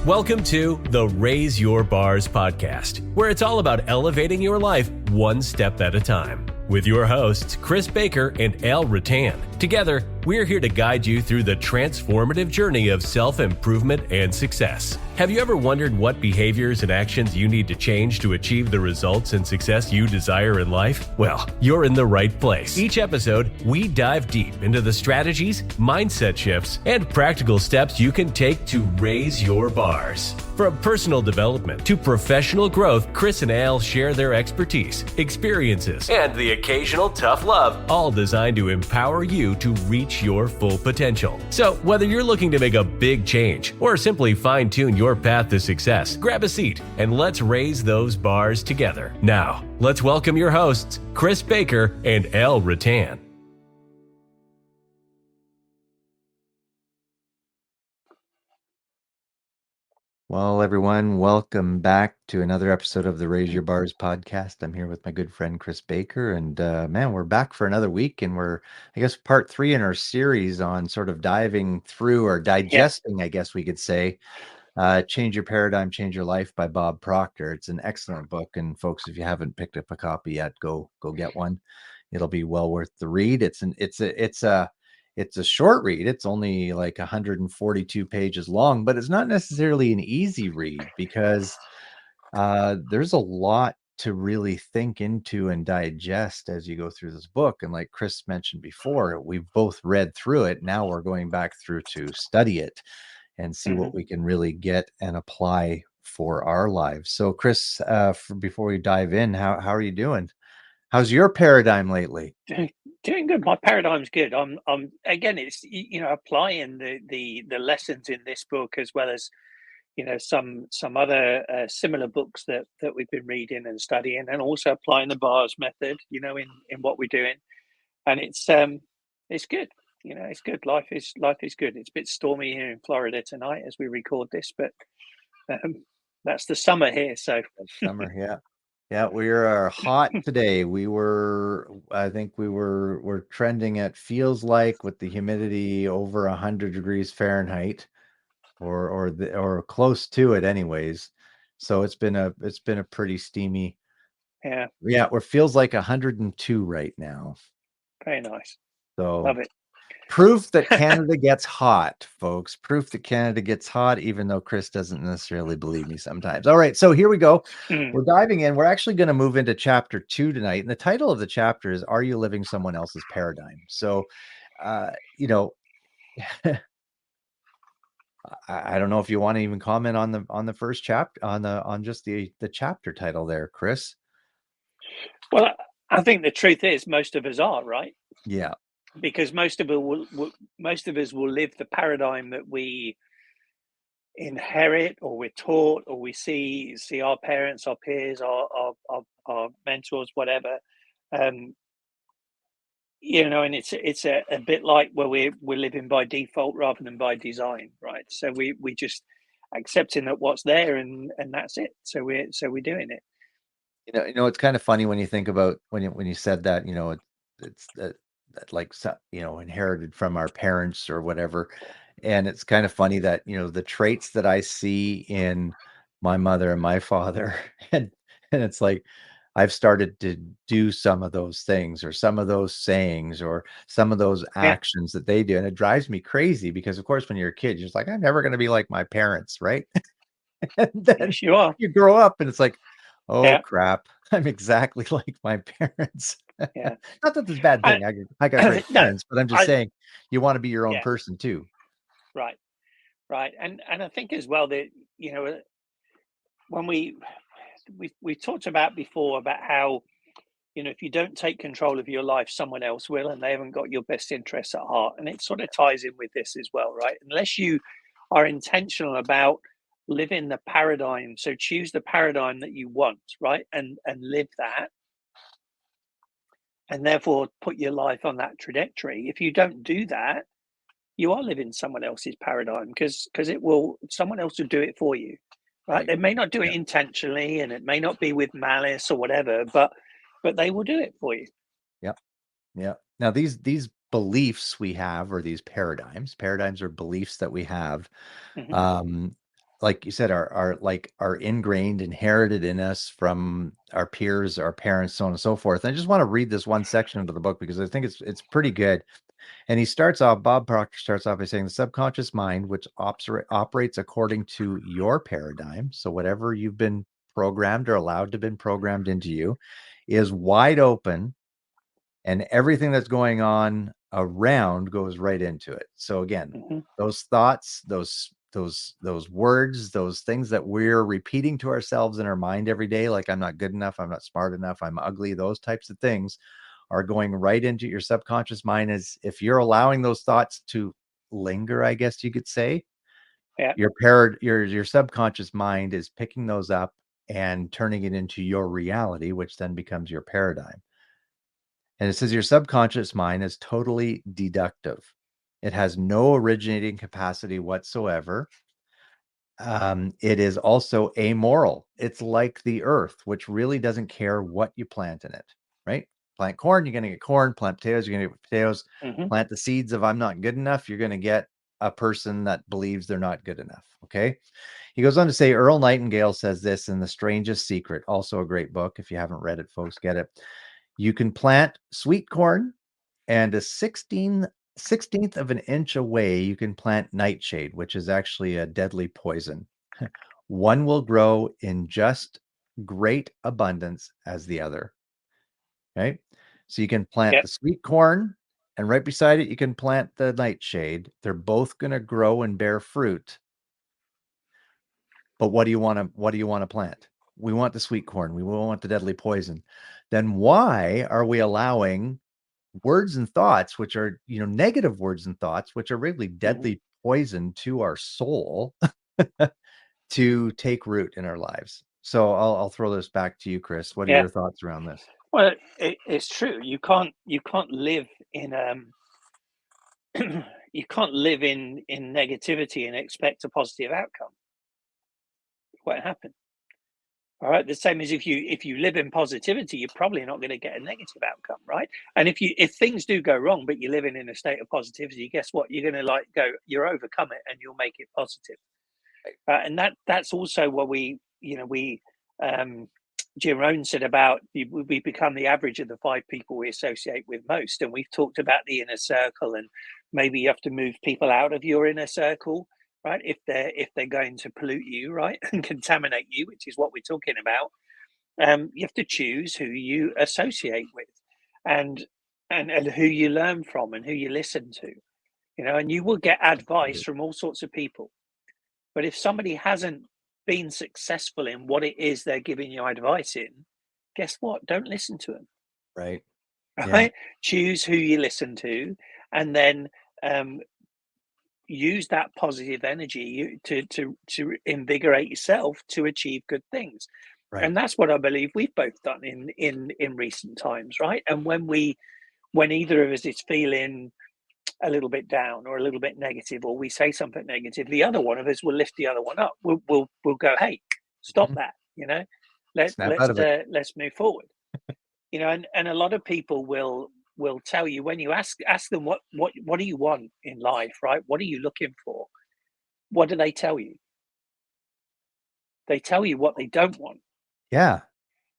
Welcome to the Raise Your Bars podcast, where it's all about elevating your life one step at a time. With your hosts, Chris Baker and Al Rattan. Together, we're here to guide you through the transformative journey of self-improvement and success. Have you ever wondered what behaviors and actions you need to change to achieve the results and success you desire in life? Well, you're in the right place. Each episode, we dive deep into the strategies, mindset shifts, and practical steps you can take to raise your bars. From personal development to professional growth, Chris and Al share their expertise, experiences, and the occasional tough love, all designed to empower you to reach your full potential. So, whether you're looking to make a big change or simply fine-tune your path to success, grab a seat and let's raise those bars together. Now, let's welcome your hosts, Chris Baker and Al Rattan. Well, everyone, welcome back to another episode of the Raise Your Bars podcast. I'm here with my good friend Chris Baker, and man, we're back for another week, and we're, I guess, part 3 in our series on sort of diving through or digesting, I guess we could say, Change Your Paradigm, Change Your Life by Bob Proctor. It's an excellent book, and folks, if you haven't picked up a copy yet, go get one. It'll be well worth the read. It's a short read. It's only like 142 pages long, but it's not necessarily an easy read because there's a lot to really think into and digest as you go through this book. And like Chris mentioned before, we've both read through it. Now we're going back through to study it and see what we can really get and apply for our lives. So Chris, before we dive in, how are you doing? How's your paradigm lately? Doing good. My paradigm's good. I'm again, it's applying the lessons in this book as well as some other similar books that we've been reading and studying, and also applying the bars method in what we're doing. And it's good. It's good. Life is good. It's a bit stormy here in Florida tonight as we record this, but that's the summer here. So Summer, yeah. Yeah, we are hot today. I think we're trending at feels like with the humidity over 100 degrees Fahrenheit or close to it anyways. So it's been a pretty steamy. yeah, It feels like 102 right now. very nice. So Love it. proof that Canada gets hot, folks. Proof that Canada gets hot, even though Chris doesn't necessarily believe me sometimes. All right, so here we go. We're diving in. We're actually going to move into chapter 2 tonight. And the title of the chapter is Are You Living Someone Else's Paradigm? So, I don't know if you want to even comment on the first chapter on just the chapter title there, Chris. Well, I think the truth is most of us are, right? Yeah. Because most of us will live the paradigm that we inherit, or we're taught, or we see our parents, our peers, our mentors, whatever. And it's a bit like where we're living by default rather than by design, right? So we just accepting that what's there, and that's it. So we're doing it. It's kind of funny when you think about when you said that, it's that like, inherited from our parents or whatever. And it's kind of funny that, the traits that I see in my mother and my father, and it's like I've started to do some of those things or some of those sayings or some of those actions that they do. And it drives me crazy because, of course, when you're a kid, you're just like, I'm never going to be like my parents, right? And then Yes, you are. you grow up and it's like, oh crap, I'm exactly like my parents. Yeah. Not that there's a bad thing. I got great parents, but I'm just saying you want to be your own person too. Right. And I think as well that, when we talked about before about how, if you don't take control of your life, someone else will, and they haven't got your best interests at heart. And it sort of ties in with this as well, right? Unless you are intentional about living the paradigm, so choose the paradigm that you want, right? And live that. And therefore put your life on that trajectory. If you don't do that, you are living someone else's paradigm because someone else will do it for you, right? They may not do it intentionally, and it may not be with malice or whatever, but they will do it for you. Yeah. Now these beliefs we have, or these paradigms are beliefs that we have. like you said, are ingrained, inherited in us from our peers, our parents, so on and so forth. And I just want to read this one section of the book because I think it's pretty good. And Bob Proctor starts off by saying the subconscious mind, which operates according to your paradigm, so whatever you've been programmed or allowed to been programmed into you, is wide open, and everything that's going on around goes right into it. So again, those thoughts, those words, those things that we're repeating to ourselves in our mind every day, like I'm not good enough, I'm not smart enough, I'm ugly, those types of things are going right into your subconscious mind. As if you're allowing those thoughts to linger, I guess you could say, your subconscious mind is picking those up and turning it into your reality, which then becomes your paradigm. And it says your subconscious mind is totally deductive. It has no originating capacity whatsoever. It is also amoral. It's like the earth, which really doesn't care what you plant in it, right? Plant corn, you're going to get corn. Plant potatoes, you're going to get potatoes. Plant the seeds of I'm not good enough, you're going to get a person that believes they're not good enough. Okay. He goes on to say, Earl Nightingale says this in The Strangest Secret, also a great book. If you haven't read it, folks, get it. You can plant sweet corn, and a 16th of an inch away, you can plant nightshade, which is actually a deadly poison. One will grow in just great abundance as the other. Right? So you can plant the sweet corn, and right beside it, you can plant the nightshade. They're both going to grow and bear fruit. But what do you want to plant? We want the sweet corn. We won't want the deadly poison. Then why are we allowing words and thoughts, which are, negative words and thoughts, which are really deadly poison to our soul, to take root in our lives? So I'll throw this back to you, Chris. What are your thoughts around this? Well, it's true. You can't live in you can't live in negativity and expect a positive outcome. It won't happen. All right. The same as if you live in positivity, you're probably not going to get a negative outcome, right? And if things do go wrong, but you're living in a state of positivity, guess what? You're going to you'll overcome it, and you'll make it positive. And that's also what Jim Rohn said about we become the average of the 5 people we associate with most. And we've talked about the inner circle, and maybe you have to move people out of your inner circle, right? If they're going to pollute you, right, and contaminate you, which is what we're talking about. You have to choose who you associate with, and who you learn from, and who you listen to, and you will get advice from all sorts of people. But if somebody hasn't been successful in what it is they're giving you advice in, guess what? Don't listen to them. Right. Right. Yeah. Choose who you listen to, and then use that positive energy to invigorate yourself to achieve good things. Right. And that's what I believe we've both done in recent times, right? And when either of us is feeling a little bit down or a little bit negative, or we say something negative, the other one of us will lift the other one up. We'll go, hey, stop that, let's move forward. And a lot of people will tell you, when you ask them what do you want in life, right? What are you looking for? What do they tell you? They tell you what they don't want. Yeah.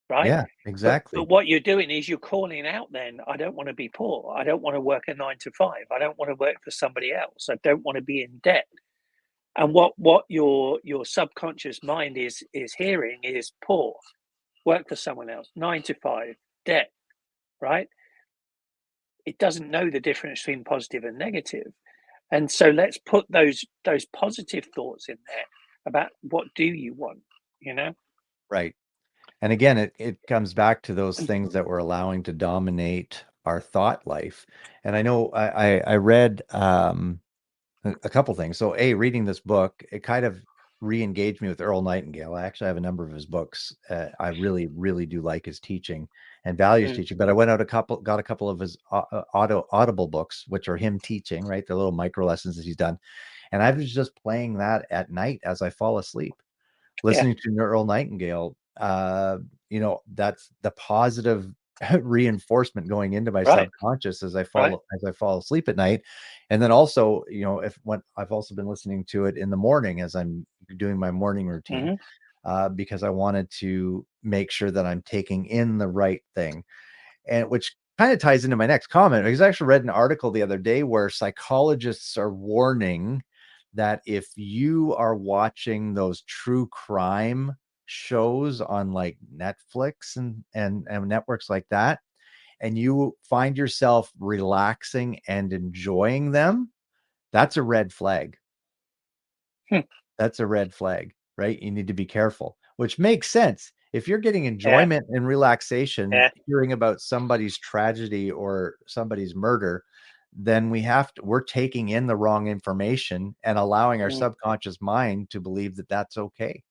Right. Yeah, exactly. But what you're doing is you're calling out, then, I don't want to be poor. I don't want to work a 9 to 5. I don't want to work for somebody else. I don't want to be in debt. And what your subconscious mind is hearing is poor, work for someone else, 9 to 5, debt, right? It doesn't know the difference between positive and negative. And so let's put those positive thoughts in there about what do you want, Right. And again, it comes back to those things that we're allowing to dominate our thought life. And I know I read a couple things. So reading this book, it kind of re-engaged me with Earl Nightingale. I actually have a number of his books. I really, really do like his teaching and values teaching. But I got a couple of his audible books, which are him teaching, right? The little micro lessons that he's done. And I was just playing that at night as I fall asleep, listening to Earl Nightingale. That's the positive reinforcement going into my subconscious as I fall asleep at night. And then also, when I've also been listening to it in the morning as I'm doing my morning routine, Hmm. because I wanted to make sure that I'm taking in the right thing. And which kind of ties into my next comment, because I actually read an article the other day where psychologists are warning that if you are watching those true crime shows on like Netflix and networks like that, and you find yourself relaxing and enjoying them, that's a red flag. That's a red flag, right? You need to be careful, which makes sense. If you're getting Yeah, enjoyment and relaxation yeah. hearing about somebody's tragedy or somebody's murder, then we're taking in the wrong information and allowing our Mm. subconscious mind to believe that that's okay.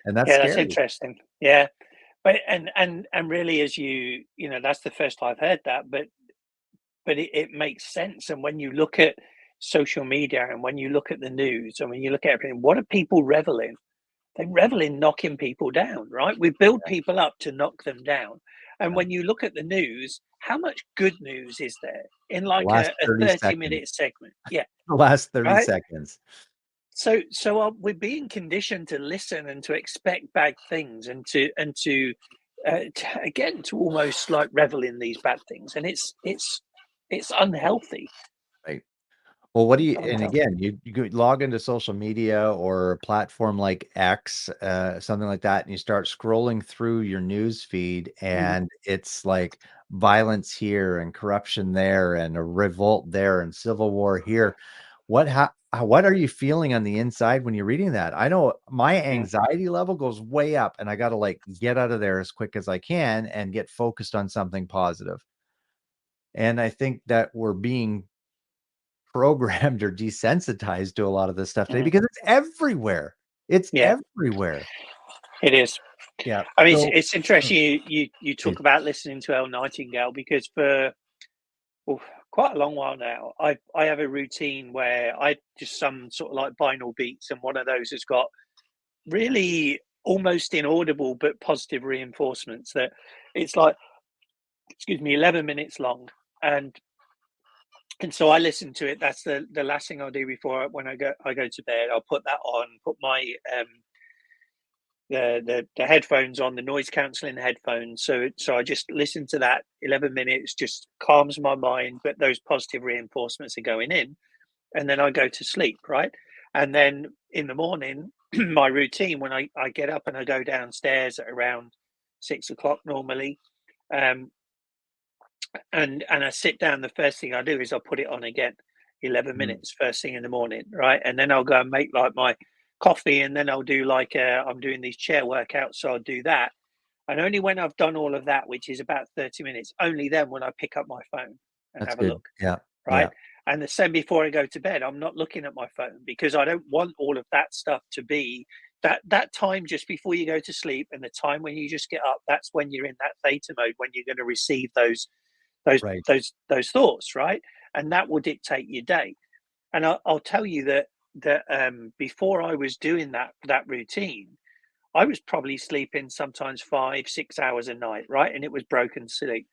And that's Yeah, that's scary. interesting. Yeah. But and really, as that's the first I've heard that, but it makes sense. And when you look at social media and when you look at the news and when you look at everything, what do people revel in? They revel in knocking people down, right? We build people up to knock them down. And Yeah. when you look at the news, how much good news is there in The like last a 30 seconds. 30-minute segment? Yeah, The last 30 right. seconds. So we're being conditioned to listen and to expect bad things again to almost like revel in these bad things, and it's unhealthy. Right. Well, what do It's you, and unhealthy. again, you could log into social media or a platform like X, something like that, and you start scrolling through your news feed, Mhm. and it's like violence here and corruption there and a revolt there and civil war here. What are you feeling on the inside when you're reading that? I know my Mm. anxiety level goes way up, and I got to like get out of there as quick as I can and get focused on something positive. And I think that we're being programmed or desensitized to a lot of this stuff today Mm. because it's everywhere. It's Yeah, everywhere. it is. Yeah. I mean, So it's interesting you please. talk about listening to El Nightingale because for well, quite a long while now, I have a routine where I just some sort of like binaural beats, and one of those has got really almost inaudible but positive reinforcements that it's like, excuse me, 11 minutes long, and so I listen to it. That's the last thing I'll do before when I go to bed. I'll put that on, put my the headphones on, the noise cancelling headphones. So I just listen to that 11 minutes, just calms my mind, but those positive reinforcements are going in, and then I go to sleep, right? And then in the morning, my routine when I get up and I go downstairs at around 6 o'clock normally, um, and I sit down. The first thing I do is I'll put it on again, 11 Mm, minutes first thing in the morning, right? And then I'll go and make like my coffee, and then I'll do like I'm doing these chair workouts, so I'll do that. And only when I've done all of that, which is about 30 minutes, only then when I pick up my phone and that's have a good. look, Yeah. right? Yeah. And the same before I go to bed, I'm not looking at my phone because I don't want all of that stuff to be that time just before you go to sleep and the time when you just get up. That's when you're in that theta mode when you're going to receive those Right. those thoughts, right? And that will dictate your day. And I'll tell you that before I was doing that routine, I was probably sleeping sometimes 5 6 hours a night, right? And it was broken sleep.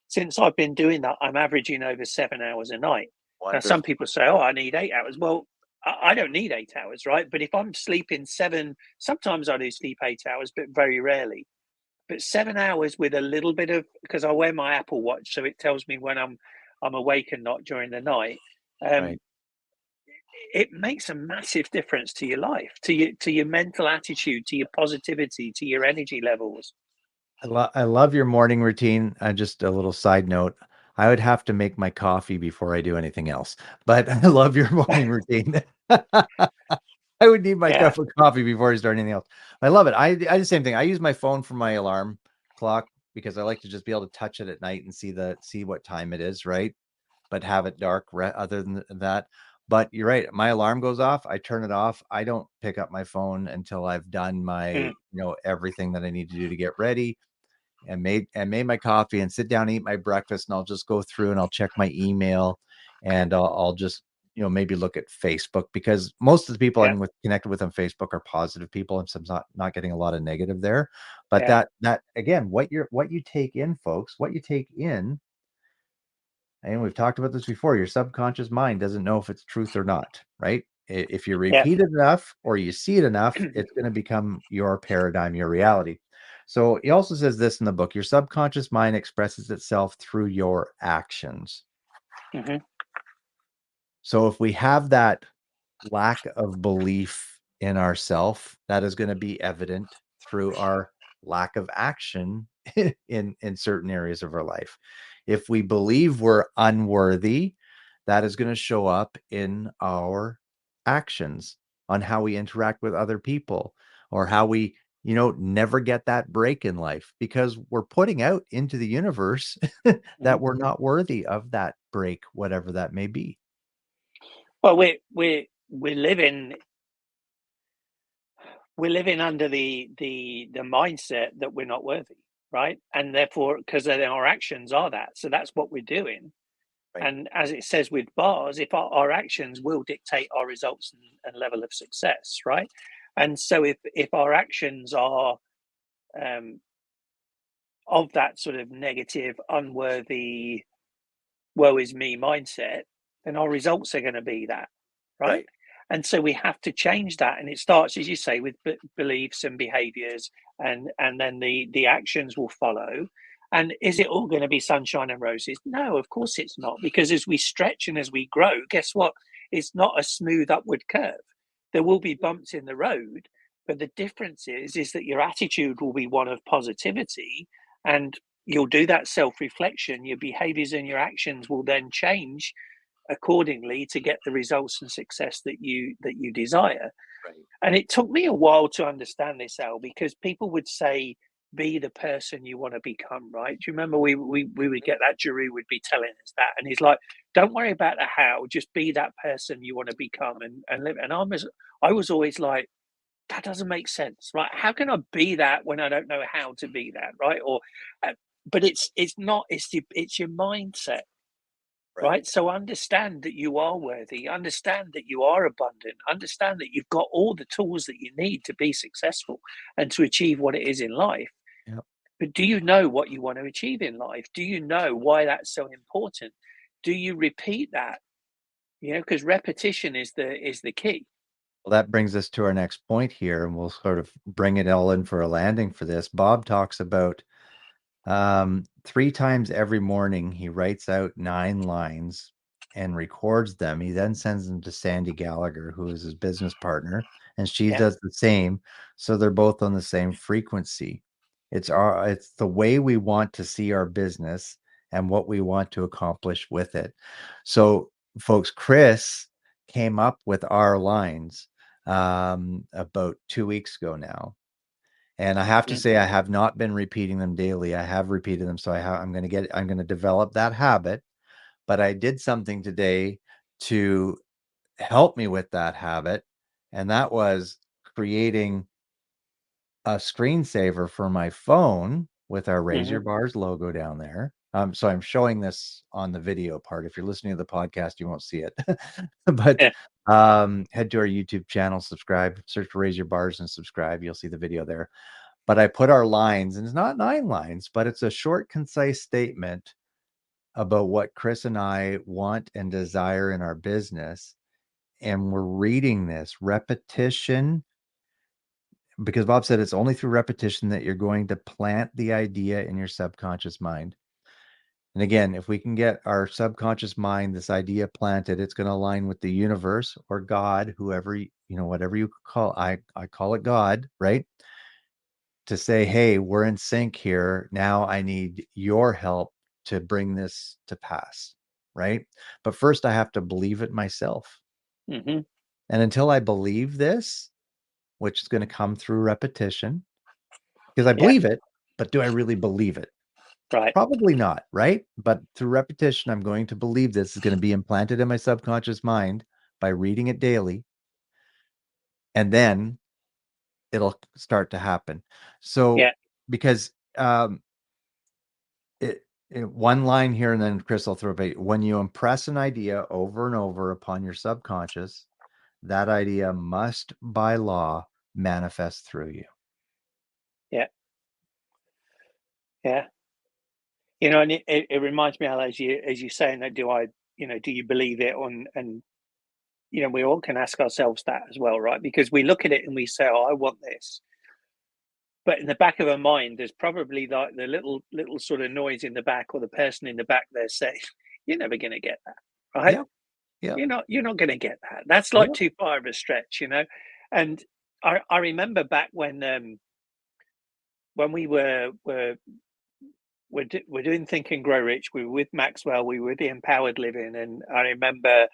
Since I've been doing that, I'm averaging over 7 hours a night. Now, some Wonderful. people say, "Oh, I need 8 hours." Well, I don't need 8 hours, right? But if I'm sleeping seven, sometimes I do sleep 8 hours, but very rarely. But 7 hours with a little bit of because I wear my Apple Watch, so it tells me when I'm awake and not during the night. Right. Um, it makes a massive difference to your life, to your mental attitude, to your positivity, to your energy levels. I love your morning routine. Just a little side note. I would have to make my coffee before I do anything else, but I love your morning routine. I would need my Yeah, cup of coffee before I start anything else. I love it. I do the same thing. I use my phone for my alarm clock because I like to just be able to touch it at night and see what time it is, right? But have it dark other than that. But you're right. My alarm goes off. I turn it off. I don't pick up my phone until I've done mm, everything that I need to do to get ready and made my coffee and sit down and eat my breakfast, and I'll just go through and I'll check my email, and I'll just maybe look at Facebook, because most of the people yeah, connected with on Facebook are positive people, and so I'm not getting a lot of negative there. But yeah, that again, what you take in, folks, what you take in, and we've talked about this before, your subconscious mind doesn't know if it's truth or not, right? If you repeat it enough or you see it enough, it's going to become your paradigm, your reality. So he also says this in the book: your subconscious mind expresses itself through your actions. So if we have that lack of belief in ourself, that is going to be evident through our lack of action in certain areas of our life. If we believe we're unworthy, that is going to show up in our actions, on how we interact with other people, or how we, never get that break in life, because we're putting out into the universe that we're not worthy of that break, whatever that may be. Well, we're living under the mindset that we're not worthy, right? And therefore, because our actions are that, so that's what we're doing. Right. And as it says with bars, if our actions will dictate our results and level of success, right? And so if our actions are of that sort of negative, unworthy, woe is me mindset, then our results are going to be that, right? And so we have to change that, and it starts, as you say, with beliefs and behaviors, and then the actions will follow. And is it all going to be sunshine and roses? No, of course it's not, because as we stretch and as we grow, guess what? It's not a smooth upward curve. There will be bumps in the road, but the difference is that your attitude will be one of positivity, and you'll do that self-reflection. Your behaviors and your actions will then change accordingly to get the results and success that you desire. Right. And it took me a while to understand this, Al, because people would say, be the person you want to become, right? Do you remember we would get that Giroux would be telling us that, and he's like, don't worry about the how, just be that person you want to become and live. And I was always like, that doesn't make sense, right? How can I be that when I don't know how to be that, right? Or but it's not, it's your mindset. Right. So understand that you are worthy, understand that you are abundant, understand that you've got all the tools that you need to be successful and to achieve what it is in life. Yep. But do you know what you want to achieve in life? Do you know why that's so important? Do you repeat that? Because repetition is the key. Well, that brings us to our next point here, and we'll sort of bring it all in for a landing for this. Bob talks about 3 times every morning, he writes out 9 lines and records them. He then sends them to Sandy Gallagher, who is his business partner, and she does the same. So they're both on the same frequency. It's the way we want to see our business and what we want to accomplish with it. So, folks, Chris came up with our lines about 2 weeks ago now. And I have to say, I have not been repeating them daily. I have repeated them. So I'm going to develop that habit. But I did something today to help me with that habit. And that was creating a screensaver for my phone with our Raise Your Bars logo down there. So I'm showing this on the video part. If you're listening to the podcast, you won't see it. But head to our YouTube channel, subscribe, search for Raise Your Bars and subscribe. You'll see the video there. But I put our lines, and it's not 9 lines, but it's a short, concise statement about what Chris and I want and desire in our business. And we're reading this repetition, because Bob said it's only through repetition that you're going to plant the idea in your subconscious mind. And again, if we can get our subconscious mind, this idea planted, it's going to align with the universe or God, whoever, whatever you call, I call it God, right? To say, hey, we're in sync here. Now I need your help to bring this to pass, right? But first, I have to believe it myself. And until I believe this, which is going to come through repetition, because I believe it, but do I really believe it? Right. Probably not, right? But through repetition, I'm going to believe this is going to be implanted in my subconscious mind by reading it daily. And then it'll start to happen. So, because one line here, and then Chris will throw it. When you impress an idea over and over upon your subconscious, that idea must, by law, manifest through you. Yeah. And it reminds me, Al, as you saying that, do you believe it on, and we all can ask ourselves that as well, right? Because we look at it and we say, oh, I want this. But in the back of our mind, there's probably like the little sort of noise in the back, or the person in the back there saying, you're never going to get that, right? Yeah. Yeah. You're not going to get that. That's like too far of a stretch, And I remember back when we were doing Think and Grow Rich, we were with Maxwell, we were with the Empowered Living, and I remember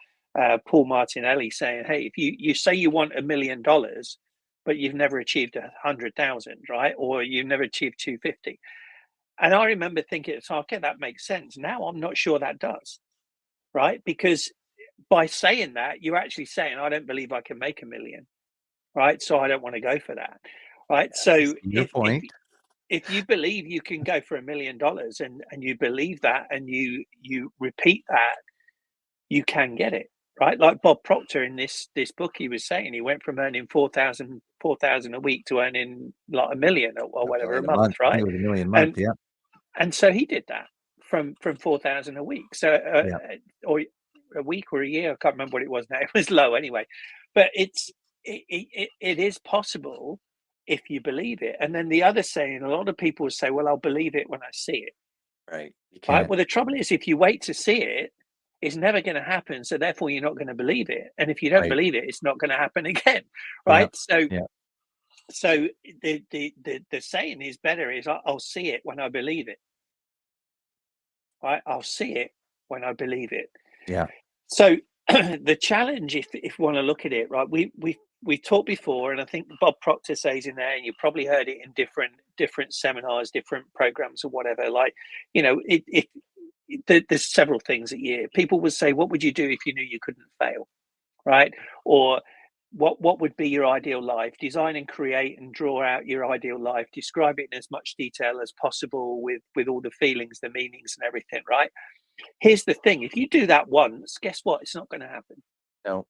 Paul Martinelli saying, "Hey, if you say you want $1 million, but you've never achieved 100,000, right? Or you've never achieved 250." And I remember thinking, so okay, that makes sense. Now I'm not sure that does, right? Because by saying that, you're actually saying, I don't believe I can make $1 million, right? So I don't want to go for that, right? So Your point. If you believe you can go for $1 million and you believe that and you repeat that, you can get it, right? Like Bob Proctor in this book, he was saying he went from earning 4,000 a week to earning like $1 million or whatever a month, right? It was $1 million a month, yeah. And so he did that from 4,000 a week. So or a week or a year, I can't remember what it was now. It was low anyway. But it is possible if you believe it. And then the other saying, a lot of people say, well, I'll believe it when I see it. Right. Right. Well, the trouble is, if you wait to see it, it's never going to happen. So therefore, you're not going to believe it. And if you don't believe it, it's not going to happen again. Right. So the saying is better is I'll see it when I believe it. Right. I'll see it when I believe it. Yeah. So the challenge, if you want to look at it, right, we've talked before, and I think Bob Proctor says in there, and you probably heard it in different seminars, different programs or whatever, like, there's several things that people would say, what would you do if you knew you couldn't fail, right? Or what would be your ideal life? Design and create and draw out your ideal life, describe it in as much detail as possible with all the feelings, the meanings and everything, right? Here's the thing, if you do that once, guess what? It's not going to happen. No.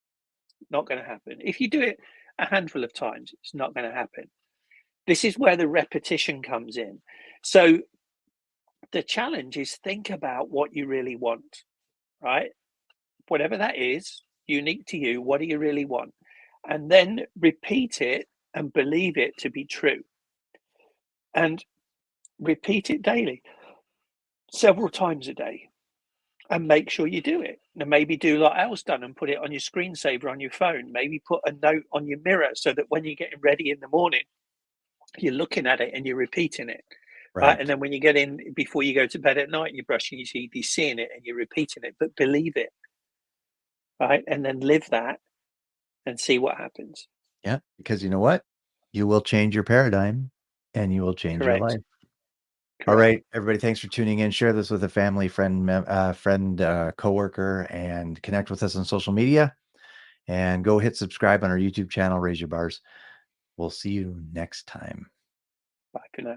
Not going to happen. If you do it a handful of times, it's not going to happen. This is where the repetition comes in. So the challenge is think about what you really want, right? Whatever that is, unique to you, what do you really want? And then repeat it and believe it to be true. And repeat it daily, several times a day. And make sure you do it. And maybe do like Al's done and put it on your screensaver on your phone. Maybe put a note on your mirror so that when you're getting ready in the morning, you're looking at it and you're repeating it. Right. And then when you get in, before you go to bed at night, you're brushing your teeth, you're seeing it and you're repeating it, but believe it. Right. And then live that and see what happens. Yeah. Because you know what? You will change your paradigm and you will change your life. Correct. All right, everybody. Thanks for tuning in. Share this with a family, friend, coworker, and connect with us on social media. And go hit subscribe on our YouTube channel, Raise Your Bars. We'll see you next time. Bye for now.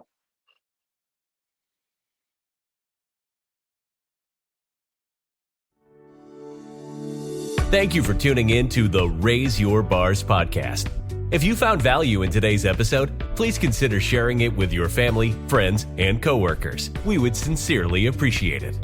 Thank you for tuning in to the Raise Your Bars podcast. If you found value in today's episode, please consider sharing it with your family, friends, and coworkers. We would sincerely appreciate it.